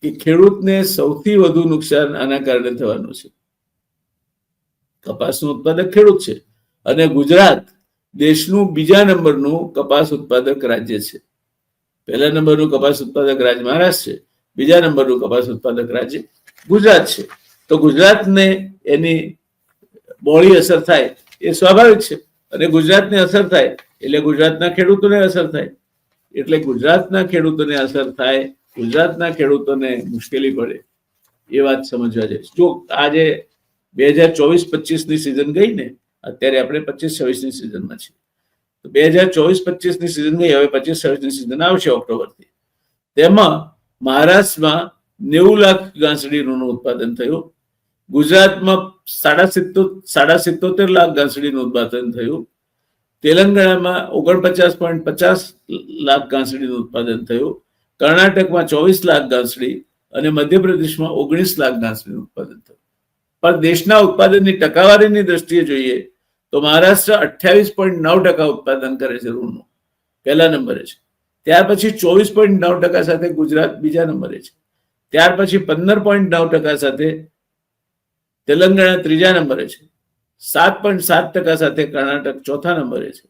કે ખેડૂતને સૌથી વધુ નુકસાન આના કારણે થવાનું છે. કપાસનું ઉત્પાદક ખેડૂત છે અને ગુજરાત દેશનું બીજા નંબરનું કપાસ ઉત્પાદક રાજ્ય છે. પહેલા નંબરનું કપાસ ઉત્પાદક રાજ્ય મહારાષ્ટ્ર છે, બીજા નંબરનું કપાસ ઉત્પાદક રાજ્ય ગુજરાત છે. તો ગુજરાતને એની બોળી અસર થાય એ સ્વાભાવિક છે, અને ગુજરાતને અસર થાય એટલે ગુજરાતના ખેડૂતોને અસર થાય. એટલે ગુજરાતના ખેડૂતોને અસર થાય, ગુજરાતના ખેડૂતોને મુશ્કેલી પડે, એ વાત સમજવા જાય. જો આજે 2024-25ની સિઝન ગઈ ને, અત્યારે આપણે 25-26ની સિઝનમાં છીએ. તો 2024-25ની સિઝન ગઈ, હવે 25-26ની સિઝન આવશે ઓક્ટોબરથી. તેમાં મહારાષ્ટ્રમાં 90 લાખ ગાંસડીનું ઉત્પાદન થયું, ગુજરાતમાં 77 લાખ ગાંસડીનું ઉત્પાદન થયું, તેલંગાણામાં 49.50 લાખ ગાંસડીનું ઉત્પાદન થયું, કર્ણાટકમાં 24 લાખ ગાંસડી અને મધ્યપ્રદેશમાં 19 લાખ ગાંસડીનું ઉત્પાદન થયું. પણ દેશના ઉત્પાદનની ટકાવારીની દ્રષ્ટિએ જોઈએ તો મહારાષ્ટ્ર 28.9% ઉત્પાદન કરે છે રૂનું, પહેલા નંબરે છે. ત્યાર પછી 24.9% સાથે ગુજરાત બીજા નંબરે છે. ત્યાર પછી 15.9% સાથે તેલંગાણા ત્રીજા નંબરે છે. 7.7% સાથે કર્ણાટક ચોથા નંબરે છે.